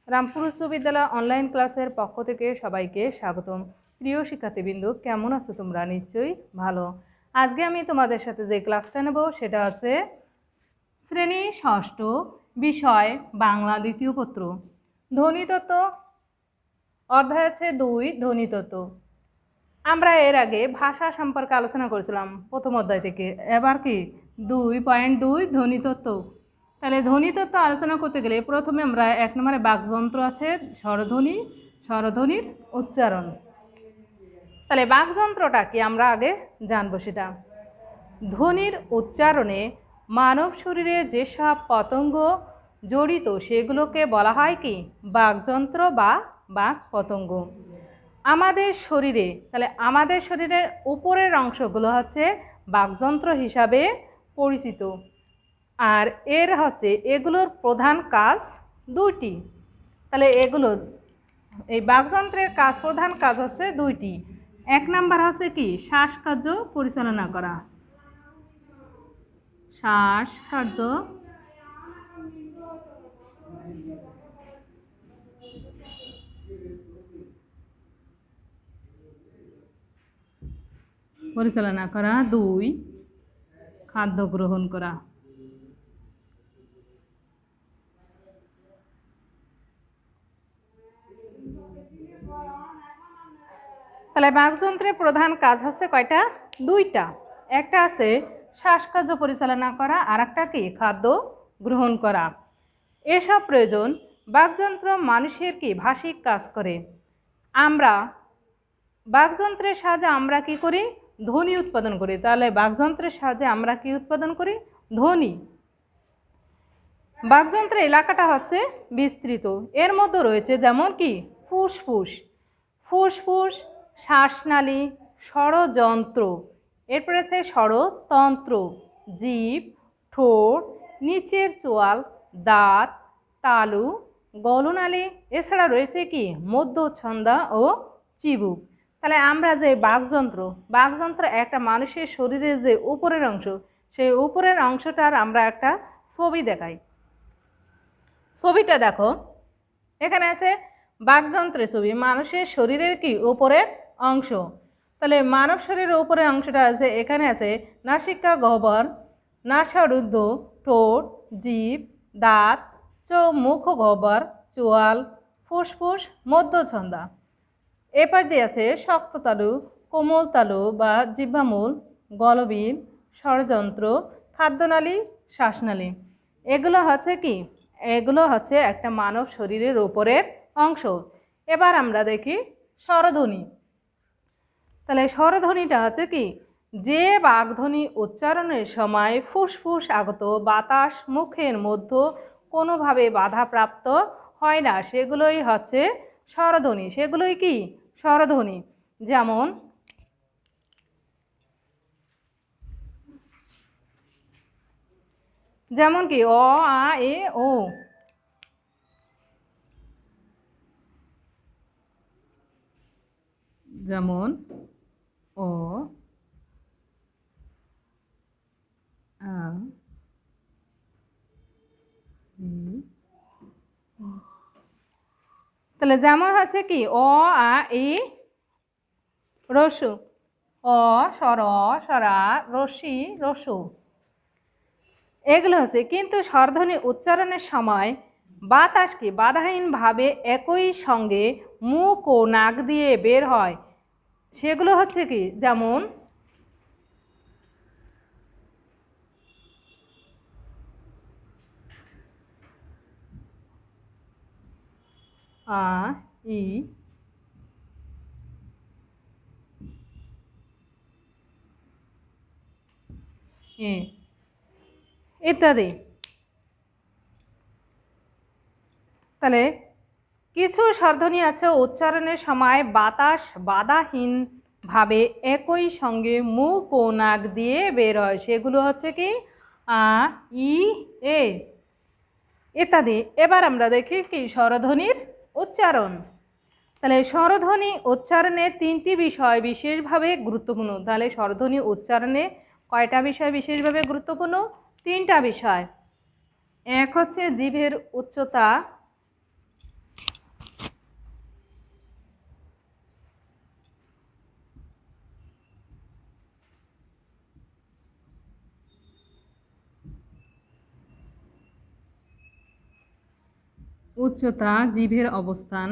রামপুর উচ্চ বিদ্যালয় অনলাইন ক্লাসের পক্ষ থেকে সবাইকে স্বাগতম। প্রিয় শিক্ষার্থীবৃন্দ, কেমন আছো তোমরা? নিশ্চয়ই ভালো। আজকে আমি তোমাদের সাথে যে ক্লাসটা নেব সেটা আছে শ্রেণী ষষ্ঠ, বিষয় বাংলা, দ্বিতীয় পত্র, ধ্বনিতত্ত্ব, অধ্যায় আছে 2 ধ্বনিতত্ত্ব। আমরা এর আগে ভাষা সম্পর্কে আলোচনা করেছিলাম প্রথম অধ্যায় থেকে। এবার কি 2.2 ধ্বনিতত্ত্ব। তাহলে ধ্বনিতত্ত্ব আলোচনা করতে গেলে প্রথমে আমরা 1 নম্বরে বাকযন্ত্র আছে, স্বরধ্বনি, স্বরধ্বনির উচ্চারণ। তাহলে বাকযন্ত্রটা কি আমরা আগে জানবো সেটা। ধ্বনির উচ্চারণে মানব শরীরে যেসব পতঙ্গ জড়িত সেগুলোকে বলা হয় কি বাকযন্ত্র বা বাক পতঙ্গ। আমাদের শরীরে, তাহলে আমাদের শরীরের উপরের অংশগুলো হচ্ছে বাকযন্ত্র হিসাবে পরিচিত। আর এগুলোর প্রধান কাজ 2টি। তাহলে এই বাকযন্ত্রের প্রধান কাজ হচ্ছে 2টি। 1 নাম্বার হচ্ছে কি শ্বাসকার্য পরিচালনা করা, শ্বাসকার্য পরিচালনা করা, 2 খাদ্য গ্রহণ করা। তাহলে বাকযন্ত্রের প্রধান কাজ হচ্ছে কয়টা? 2টা। একটা আছে শ্বাসকার্য পরিচালনা করা, আর একটা কি খাদ্য গ্রহণ করা। এসব প্রয়োজন বাকযন্ত্র মানুষের কি ভাষিক কাজ করে। আমরা বাকযন্ত্রের সাহায্যে আমরা কি করি? ধ্বনি উৎপাদন করি। তাহলে বাকযন্ত্রের সাহায্যে আমরা কি উৎপাদন করি? ধ্বনি। বাকযন্ত্রের এলাকাটা হচ্ছে বিস্তৃত। এর মধ্যে রয়েছে যেমন কি ফুসফুস, ফুসফুস, শ্বাসনালী, স্বরযন্ত্র, এরপরে আছে স্বরতন্ত্র, জিভ, ঠোঁট, নিচের চোয়াল, দাঁত, তালু, গলনালী, এছাড়া রয়েছে কি মধ্যছন্দা ও চিবুক। তাহলে আমরা যে বাকযন্ত্র একটা মানুষের শরীরের যে উপরের অংশ, সেই উপরের অংশটার আমরা একটা ছবি দেখাই। ছবিটা দেখো, এখানে আছে বাকযন্ত্রের ছবি, মানুষের শরীরের কি উপরের অংশ। তাহলে মানব শরীরের উপরের অংশটা আছে, এখানে আছে নাসিকা গহ্বর, নাসারুদ্ধ, ঠোঁট, জিভ, দাঁত, মুখ গহ্বর, চোয়াল, ফুসফুস, মধ্যছন্দা। এপাশ দিয়ে আছে শক্ত তালু, কোমল তালু বা জিহ্বামূল, গলবিল, স্বরযন্ত্র, খাদ্যনালী, শ্বাসনালী। এগুলো হচ্ছে একটা মানব শরীরের উপরের অংশ। এবার আমরা দেখি স্বরধ্বনি। তাহলে স্বরধ্বনিটা হচ্ছে কি যে বাকধ্বনি উচ্চারণের সময় ফুসফুস আগত বাতাস মুখের মধ্যে কোনোভাবে বাধাপ্রাপ্ত হয় না, সেগুলোই হচ্ছে স্বরধ্বনি। সেগুলোই কি স্বরধ্বনি। যেমন কি অ, আ, এ, ও। যেমন ও, আ, তাহলে যেমন হচ্ছে কি অ, আ, ই, রসু, অ, স্বর, স্বরা, রসি, রসু, এগুলো হচ্ছে। কিন্তু স্বরধ্বনি উচ্চারণের সময় বাতাস কি বাধাহীনভাবে একই সঙ্গে মুখ ও নাক দিয়ে বের হয়, সেগুলো হচ্ছে কি যেমন আ, ই, এ ইত্যাদি। তাহলে কিছু স্বরধ্বনি আছে উচ্চারণের সময় বাতাস বাধাহীনভাবে একই সঙ্গে মুখ ও নাক দিয়ে বের হয়, সেগুলো হচ্ছে কি আ, ই, এ ইত্যাদি। এবার আমরা দেখি কি স্বরধ্বনির উচ্চারণ। তাহলে স্বরধ্বনি উচ্চারণে 3টি বিষয় বিশেষভাবে গুরুত্বপূর্ণ। তাহলে স্বরধ্বনি উচ্চারণে কয়টা বিষয় বিশেষভাবে গুরুত্বপূর্ণ? 3টা বিষয়। এক হচ্ছে জিভের উচ্চতা, উচ্চতা, জিভের অবস্থান।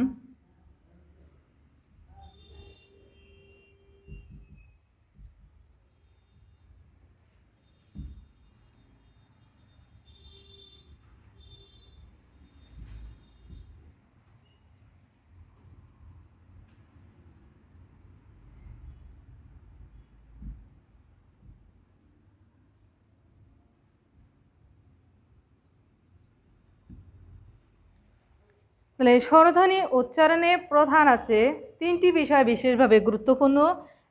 তাহলে স্বরধ্বনি উচ্চারণে প্রধান আছে তিনটি বিষয় বিশেষভাবে গুরুত্বপূর্ণ।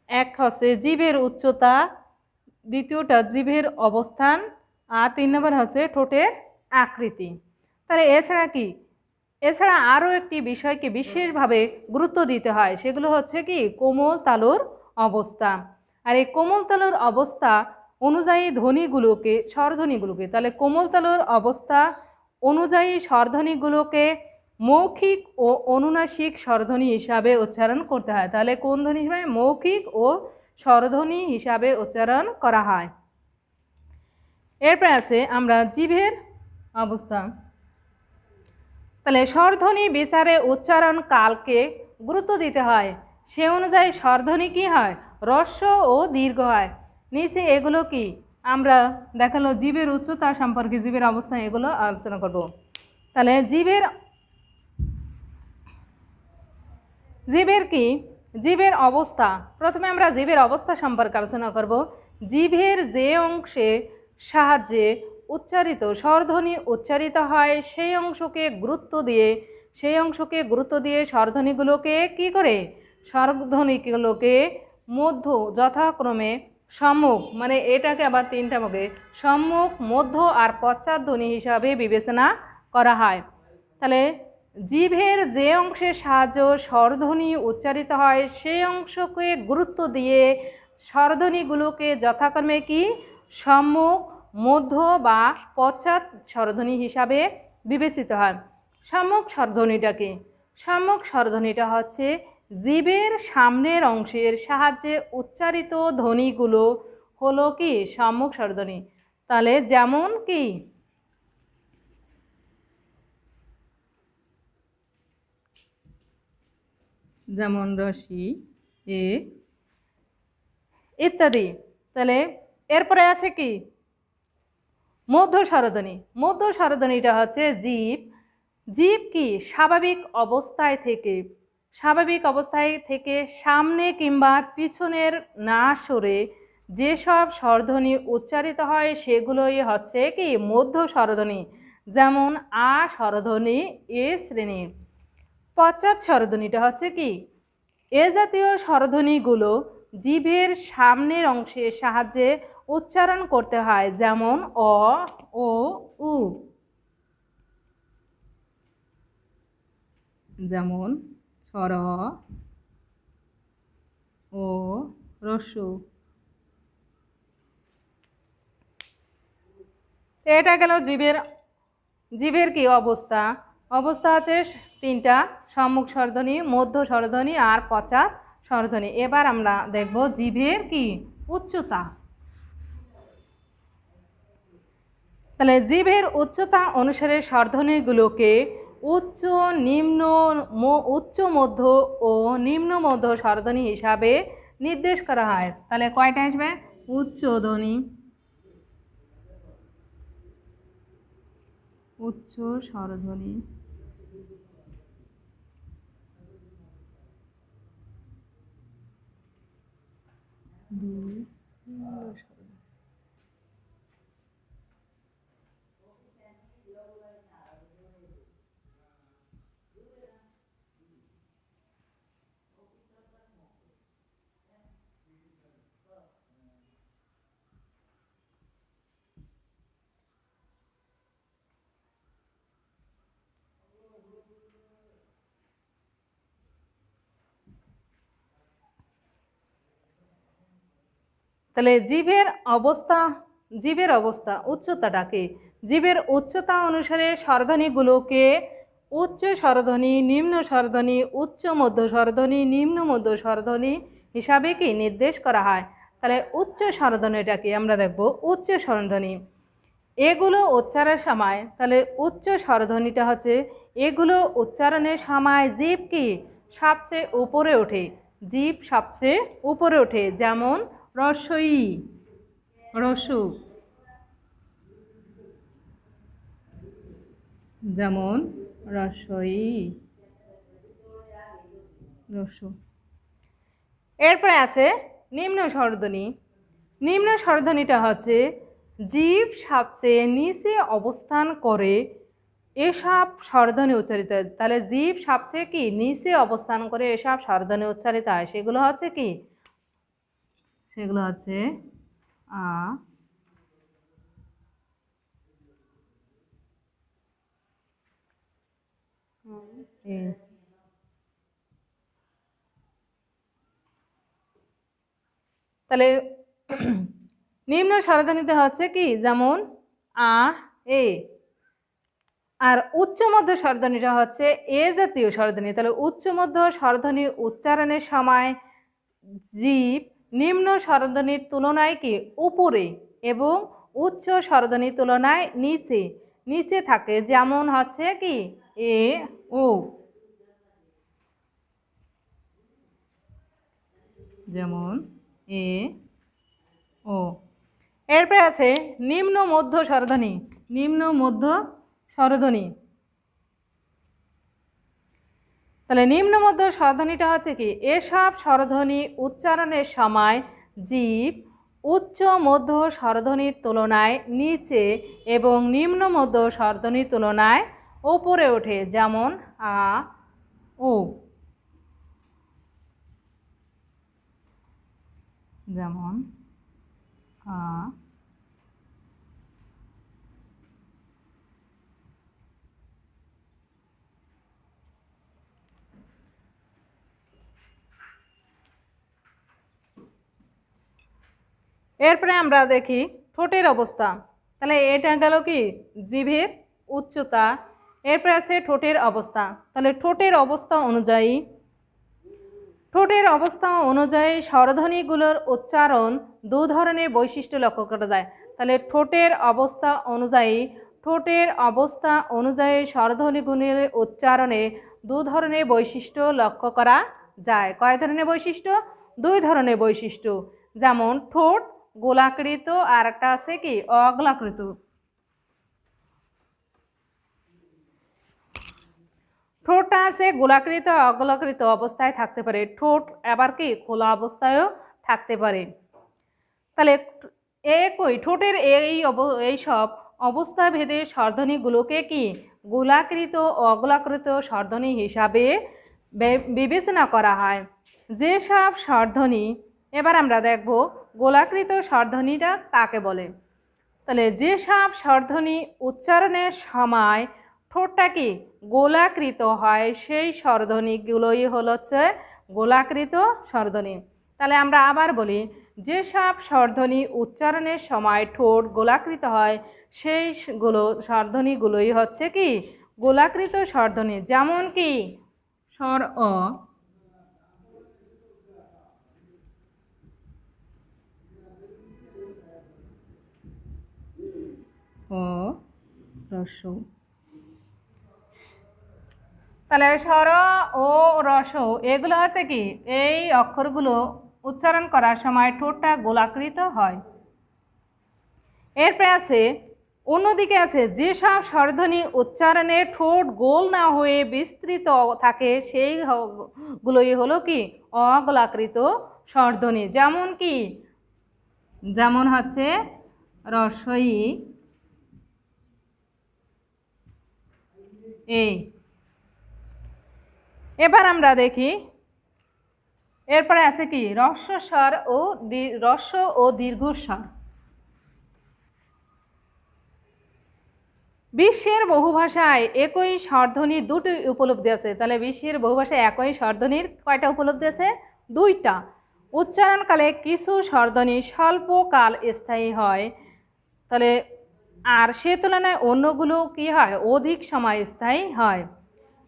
এক হচ্ছে জিভের উচ্চতা, দ্বিতীয়টা জিভের অবস্থান, আর 3 নম্বর হচ্ছে ঠোঁটের আকৃতি। তাহলে এছাড়া কি, এছাড়া আরও একটি বিষয়কে বিশেষভাবে গুরুত্ব দিতে হয়, সেগুলো হচ্ছে কি কোমল তালুর অবস্থা। আর এই কোমল তালুর অবস্থা অনুযায়ী ধ্বনিগুলোকে, স্বরধ্বনিগুলোকে, তাহলে কোমল তালুর অবস্থা অনুযায়ী স্বরধ্বনিগুলোকে মৌখিক ও অনুনাসিক স্বরধ্বনি হিসাবে উচ্চারণ করতে হয়। তাহলে কোন ধ্বনি হিসাবে? মৌখিক ও স্বরধ্বনি হিসাবে উচ্চারণ করা হয়। এরপর আছে আমরা জিভের অবস্থা। তাহলে স্বরধ্বনি বিচারে উচ্চারণ কালকে গুরুত্ব দিতে হয়, সে অনুযায়ী স্বরধ্বনি কী হয়? হ্রস্ব ও দীর্ঘ হয়। নিচে এগুলো কি আমরা দেখালো জিভের উচ্চতা সম্পর্কে, জিভের অবস্থা, এগুলো আলোচনা করব। তাহলে জিভের কি, জিভের অবস্থা। প্রথমে আমরা জিভের অবস্থা সম্পর্কে আলোচনা করব। জিভের যে অংশে সাহায্যে উচ্চারিত স্বরধ্বনি উচ্চারিত হয় সেই অংশকে গুরুত্ব দিয়ে স্বরধ্বনিগুলোকে কি করে? স্বরধ্বনিগুলোকে মধ্য, যথাক্রমে সম্মুখ, মানে এটাকে আবার 3টা ভাগে সম্মুখ, মধ্য আর পশ্চাৎধ্বনি হিসাবে বিবেচনা করা হয়। তাহলে জিভের যে অংশের সাহায্য স্বরধ্বনি উচ্চারিত হয় সেই অংশকে গুরুত্ব দিয়ে স্বরধ্বনিগুলোকে যথাক্রমে কি সম্মুখ, মধ্য বা পশ্চাৎ স্বরধ্বনি হিসাবে বিবেচিত হয়। সম্মুখ স্বরধ্বনিটা কি? সম্মুখ স্বরধ্বনিটা হচ্ছে জিভের সামনের অংশের সাহায্যে উচ্চারিত ধ্বনিগুলো হলো কি সম্মুখ স্বরধ্বনি। তাহলে যেমন কি, যেমন রসি, এ ইত্যাদি। তাহলে এরপরে আছে কি মধ্য স্বরধ্বনি। মধ্য স্বরধ্বনিটা হচ্ছে জীব কি স্বাভাবিক অবস্থায় থেকে সামনে কিংবা পিছনের না সরে যেসব স্বরধ্বনি উচ্চারিত হয় সেগুলোই হচ্ছে কি মধ্য স্বরধ্বনি। যেমন আ স্বরধ্বনি এ শ্রেণীর। পশ্চাৎ স্বরধ্বনিটা হচ্ছে কি এ জাতীয় স্বরধ্বনিগুলো জিভের সামনের অংশের সাহায্যে উচ্চারণ করতে হয়, যেমন অ, ও, উ। যেমন স্বর, ও, রস্যু। এটা গেল জিভের কি অবস্থা। অবস্থা আছে 3টা, সম্মুখ স্বরধ্বনি, মধ্য স্বরধ্বনি আর পশ্চাৎ স্বরধ্বনি। এবার আমরা দেখব জিভের কি উচ্চতা। তাহলে জিভের উচ্চতা অনুসারে স্বরধ্বনিগুলোকে উচ্চ, মধ্য ও নিম্ন মধ্য স্বরধ্বনি হিসাবে নির্দেশ করা হয়। তাহলে কয়টা আসবে? উচ্চ ধ্বনি, উচ্চ স্বরধ্বনি, তাহলে জিভের অবস্থা উচ্চতাটাকে, জিভের উচ্চতা অনুসারে স্বরধ্বনিগুলোকে উচ্চ স্বরধ্বনি, নিম্ন স্বরধ্বনি, উচ্চ মধ্য স্বরধ্বনি, নিম্ন মধ্য স্বরধ্বনি হিসাবে কি নির্দেশ করা হয়। তাহলে উচ্চ স্বরধ্বনিটাকে আমরা দেখব। উচ্চ স্বরধ্বনি এগুলো উচ্চারণের সময়, তাহলে উচ্চ স্বরধ্বনিটা হচ্ছে এগুলো উচ্চারণের সময় জিভ কি সবচেয়ে উপরে ওঠে, জিভ সবচেয়ে উপরে ওঠে। যেমন রসই, রসু, যেমন রসই, রসু। এরপরে আছে নিম্ন স্বরধ্বনি। নিম্ন স্বরধ্বনিটা হচ্ছে জিভ সবচেয়ে নিচে অবস্থান করে এসব স্বরধ্বনি উচ্চারিত হয়। তাহলে জিভ সবচেয়ে কি নিচে অবস্থান করে এসব স্বরধ্বনি উচ্চারিত হয়। সেগুলো হচ্ছে কি, সেগুলো হচ্ছে আ, এ। তাহলে নিম্ন স্বরধ্বনিতে হচ্ছে কি, যেমন আ, এ। আর উচ্চ মধ্য স্বরধ্বনিটা হচ্ছে এ জাতীয় স্বরধ্বনি। তাহলে উচ্চ মধ্য স্বরধ্বনি উচ্চারণের সময় জিভ নিম্ন স্বরধ্বনির তুলনায় কি উপরে এবং উচ্চ স্বরধ্বনির তুলনায় নিচে নিচে থাকে। যেমন হচ্ছে কি এ, ও, যেমন এ, ও। এরপরে আছে নিম্ন মধ্য স্বরধ্বনি। নিম্ন মধ্য স্বরধ্বনি, তাহলে নিম্ন মধ্য স্বরধ্বনিটা হচ্ছে কি এসব স্বরধ্বনি উচ্চারণের সময় জিভ উচ্চ মধ্য স্বরধ্বনির তুলনায় নিচে এবং নিম্ন মধ্য স্বরধ্বনির তুলনায় ওপরে ওঠে। যেমন আ, ও, যেমন আ, এরপরে আমরা দেখি ঠোঁটের অবস্থা। তাহলে এটা গেল কি জিভের উচ্চতা। এরপরে আছে ঠোঁটের অবস্থা। তাহলে ঠোঁটের অবস্থা অনুযায়ী, ঠোঁটের অবস্থা অনুযায়ী স্বরধ্বনিগুলোর উচ্চারণ দু ধরনের বৈশিষ্ট্য লক্ষ্য করা যায়। তাহলে ঠোঁটের অবস্থা অনুযায়ী, ঠোঁটের অবস্থা অনুযায়ী স্বরধ্বনিগুলোর উচ্চারণে দু ধরনের বৈশিষ্ট্য লক্ষ্য করা যায়। কয় ধরনের বৈশিষ্ট্য? দুই ধরনের বৈশিষ্ট্য। যেমন ঠোঁট গোলাকৃত আর একটা আছে কি অগোলাকৃত। ঠোঁটটা আছে গোলাকৃত অগোলাকৃত অবস্থায় থাকতে পারে, ঠোঁট আবার কি খোলা অবস্থায়ও থাকতে পারে। তাহলে একই ঠোঁটের এই সব অবস্থা ভেদে স্বরধ্বনিগুলোকে কি গোলাকৃত ও অগোলাকৃত স্বরধ্বনি হিসাবে বিবেচনা করা হয়। যেসব স্বরধ্বনি, এবার আমরা দেখব গোলাকৃত স্বরধ্বনিটা কাকে বলে। তাহলে যেসব স্বরধ্বনি উচ্চারণের সময় ঠোঁটটা কি গোলাকৃত হয় সেই স্বরধ্বনিগুলোই হচ্ছে গোলাকৃত স্বরধ্বনি। তাহলে আমরা আবার বলি, যেসব স্বরধ্বনি উচ্চারণের সময় ঠোঁট গোলাকৃত হয় সেই স্বরধ্বনিগুলোই হচ্ছে কি গোলাকৃত স্বরধ্বনি। যেমন কি স্বর অ, ও, রস্য। তাহলে স্বর ও রস এগুলো হচ্ছে কি এই অক্ষরগুলো উচ্চারণ করার সময় ঠোঁটটা গোলাকৃত হয়। এরপরে আছে অন্যদিকে আছে যেসব স্বরধ্বনি উচ্চারণে ঠোঁট গোল না হয়ে বিস্তৃত থাকে সেইগুলোই হলো কি অগোলাকৃত স্বরধ্বনি। যেমন কি, যেমন হচ্ছে রসই, এই। এবার আমরা দেখি এরপরে আছে কি হ্রস্বস্বর ও হ্রস্ব ও দীর্ঘস্বর। বিশ্বের বহু ভাষায় একই স্বরধ্বনি দুটি উপলব্ধি আছে। তাহলে বিশ্বের বহু ভাষায় একই স্বরধ্বনির কয়টা উপলব্ধি আছে? দুইটা। উচ্চারণকালে কিছু স্বরধ্বনি স্বল্পকাল স্থায়ী হয়, তাহলে আর সে তুলনায় অন্যগুলো কি হয় অধিক সময় স্থায়ী হয়।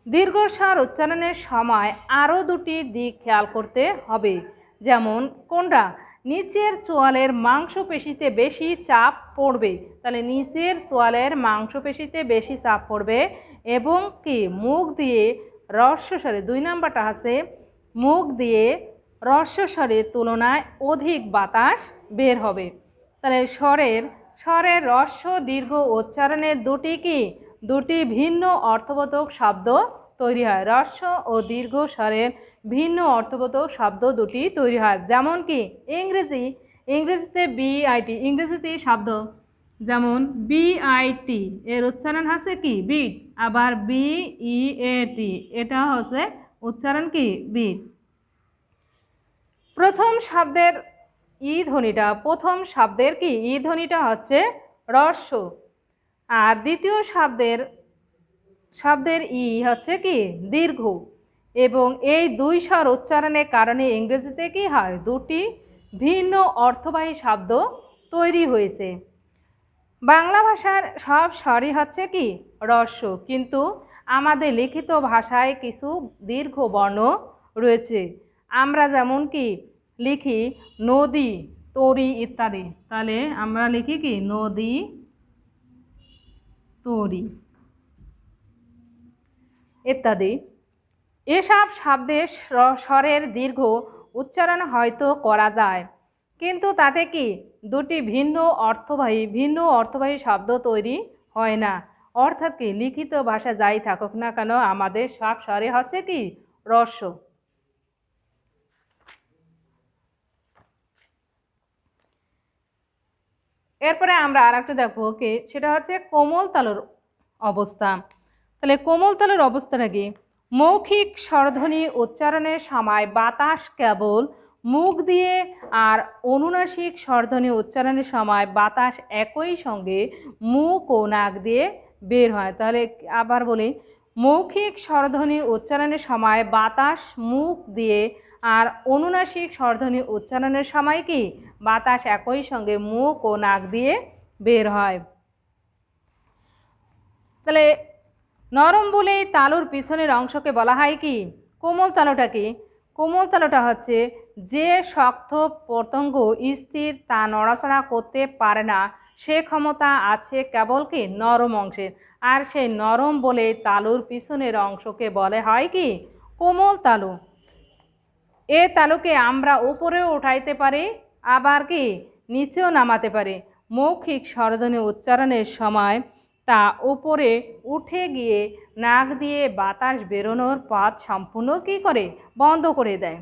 দীর্ঘস্বর উচ্চারণের সময় আরও দুটি দিক খেয়াল করতে হবে। যেমন কোনটা? নিচের চোয়ালের মাংসপেশিতে বেশি চাপ পড়বে। তাহলে নিচের চোয়ালের মাংসপেশিতে বেশি চাপ পড়বে এবং কি মুখ দিয়ে রস্বস্বরে, 2 নাম্বারটা আছে মুখ দিয়ে রস্বস্বরের তুলনায় অধিক বাতাস বের হবে। তাহলে স্বরের হ্রস্ব দীর্ঘ উচ্চারণের দুটি ভিন্ন অর্থবোধক শব্দ তৈরি হয়। হ্রস্ব ও দীর্ঘ স্বরের ভিন্ন অর্থবোধক শব্দ দুটি তৈরি হয়। যেমন কি ইংরেজিতে বিআইটি, ইংরেজিতে শব্দ যেমন বিআইটি এর উচ্চারণ হচ্ছে কি বিট, আবার বিইএটি এটা হচ্ছে উচ্চারণ কি বিট। প্রথম শব্দের ই ধ্বনিটা হচ্ছে হ্রস্ব, আর দ্বিতীয় শব্দের ই হচ্ছে কি দীর্ঘ, এবং এই দুই স্বর উচ্চারণের কারণে ইংরেজিতে কি হয়, দুটি ভিন্ন অর্থবাহী শব্দ তৈরি হয়েছে। বাংলা ভাষার সব স্বরই হচ্ছে কি হ্রস্ব, কিন্তু আমাদের লিখিত ভাষায় কিছু দীর্ঘ বর্ণ রয়েছে। আমরা যেমন কি লিখি নদী, তরি ইত্যাদি, তাহলে আমরা লিখি কি নদী, তরি ইত্যাদি। এসব শব্দের স্বরের দীর্ঘ উচ্চারণ হয়তো করা যায়, কিন্তু তাতে কি দুটি ভিন্ন অর্থবাহী শব্দ তৈরি হয় না। অর্থাৎ কি লিখিত ভাষা যাই থাকুক না কেন আমাদের সব স্বরে হচ্ছে কি হ্রস্ব। এরপরে আমরা আর একটা দেখবো কি, সেটা হচ্ছে কোমল তালুর অবস্থা। তাহলে কোমল তালুর অবস্থাটা কি, মৌখিক স্বরধ্বনি উচ্চারণের সময় বাতাস কেবল মুখ দিয়ে, আর অনুনাসিক স্বরধ্বনি উচ্চারণের সময় বাতাস একই সঙ্গে মুখ ও নাক দিয়ে বের হয়। তাহলে আবার বলি, মৌখিক স্বরধ্বনি উচ্চারণের সময় বাতাস মুখ দিয়ে, আর অনুনাসিক স্বরধ্বনি উচ্চারণের সময় কি বাতাস একই সঙ্গে মুখ ও নাক দিয়ে বের হয়। তাহলে নরম বলে তালুর পিছনের অংশকে বলা হয় কি কোমল তালুটা। কি কোমল তালুটা হচ্ছে যে শক্ত পতঙ্গ স্থির তা নড়াচড়া করতে পারে না, সে ক্ষমতা আছে কেবল কি নরম অংশের, আর সেই নরম বলে তালুর পিছনের অংশকে বলে হয় কি কোমল তালু। এ তালুকে আমরা উপরেও উঠাইতে পারি, আবার কি নিচেও নামাতে পারি। মৌখিক স্বরধ্বনি উচ্চারণের সময় তা উপরে উঠে গিয়ে নাক দিয়ে বাতাস বেরোনোর পথ সম্পূর্ণ কি করে বন্ধ করে দেয়।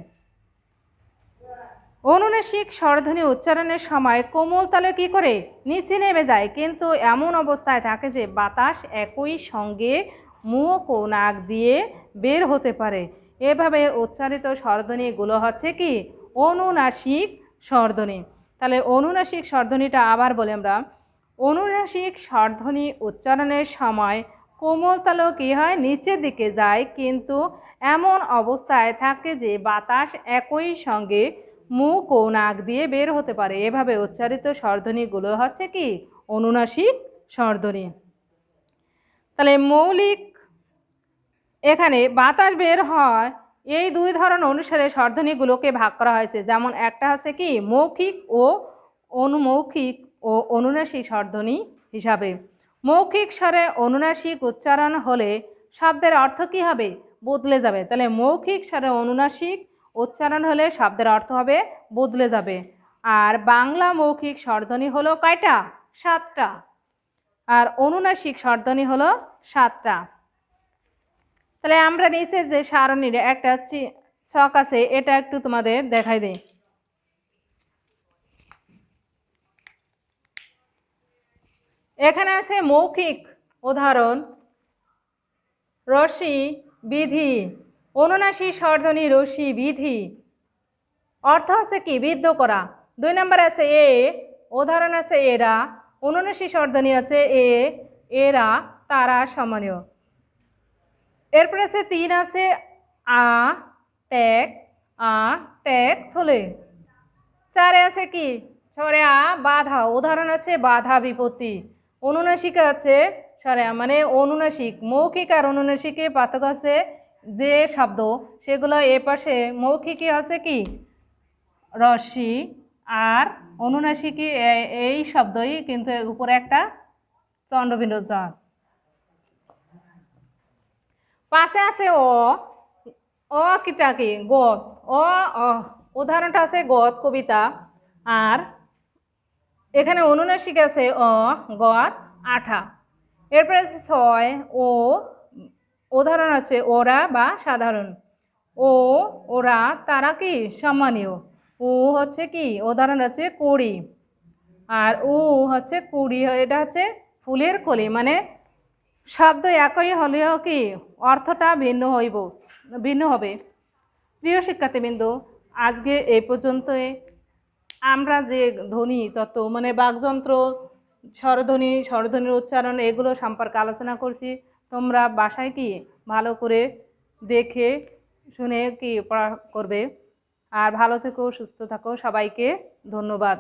অনুনাসিক স্বরধ্বনি উচ্চারণের সময় কোমল তালু কি করে নিচে নেমে যায়, কিন্তু এমন অবস্থায় থাকে যে বাতাস একই সঙ্গে মুখ ও নাক দিয়ে বের হতে পারে। এভাবে উচ্চারিত স্বরধ্বনিগুলো হচ্ছে কি অনুনাসিক স্বরধ্বনি। তাহলে অনুনাসিক স্বরধ্বনিটা আবার বলি আমরা, অনুনাসিক স্বরধ্বনি উচ্চারণের সময় কোমল তালু কী হয় নিচের দিকে যায়, কিন্তু এমন অবস্থায় থাকে যে বাতাস একই সঙ্গে মুখ ও নাক দিয়ে বের হতে পারে। এভাবে উচ্চারিত স্বরধ্বনিগুলো হচ্ছে কি অনুনাসিক স্বরধ্বনি। তাহলে মৌলিক এখানে বাতাস বের হয় এই দুই ধরন অনুসারে স্বরধ্বনিগুলোকে ভাগ করা হয়েছে। যেমন একটা হচ্ছে কি মৌখিক ও অনুমৌখিক ও অনুনাসিক স্বরধ্বনি হিসাবে। মৌখিক স্বরে অনুনাসিক উচ্চারণ হলে শব্দের অর্থ কি হবে বদলে যাবে। তাহলে মৌখিক স্বরে অনুনাসিক উচ্চারণ হলে শব্দের অর্থ হবে বদলে যাবে। আর বাংলা মৌখিক স্বরধ্বনি হলো কয়টা? 7টা। আর অনুনাসিক স্বরধ্বনি হলো 7টা। তাহলে আমরা নিচে যে সারণীর একটা ছক আছে এটা একটু তোমাদের দেখাই দিই। এখানে আছে মৌখিক উদাহরণ রসি বিধি, অনুনাসিক স্বরধ্বনি রসি বিধি, অর্থ আছে কি বিদ্ধ করা। 2 নম্বর আছে এ, উদাহরণ আছে এরা, অনুনাসিক স্বরধ্বনি আছে এরা, তারা, সমানীয়। এরপর আছে 3 আছে আ ট্যাগ থলে। 4 আছে কি সরে আ বাধা, উদাহরণ আছে বাধা বিপত্তি। অনুনাসিক আছে সরে মানে অনুনাসিক, মৌখিক আর অনুনাসিকে পার্থক্য আছে যে শব্দ সেগুলো এ পাশে মৌখিকে আছে কি রসি আর অনুনাসিকী এই শব্দই, কিন্তু উপরে একটা চন্দ্রবিন্দু চ। পাশে আছে অ, অ কিটা কি গদ, অ উদাহরণটা আছে গদ কবিতা। আর এখানে অনুনাসিক আছে অ, গদ, আঠা। এরপরে আছে ছয় ও, উদাহরণ আছে ওরা বা সাধারণ। ও, ওরা, তারা কি সম্মানীয়। ও হচ্ছে কি উদাহরণ হচ্ছে কুড়ি। আর উ হচ্ছে কুড়ি, এটা হচ্ছে ফুলের কলি। মানে শব্দ একই হলেও কি অর্থটা ভিন্ন হবে। প্রিয় শিক্ষার্থীবৃন্দ, আজকে এই পর্যন্তই। আমরা যে ধ্বনি তত্ত্ব মানে বাকযন্ত্র, স্বরধ্বনির উচ্চারণ এগুলো সম্পর্কে আলোচনা করছি। তোমরা বাসায় কি ভালো করে দেখে শুনে কি পড়া করবে। আর ভালো থেকো, সুস্থ থাকো। সবাইকে ধন্যবাদ।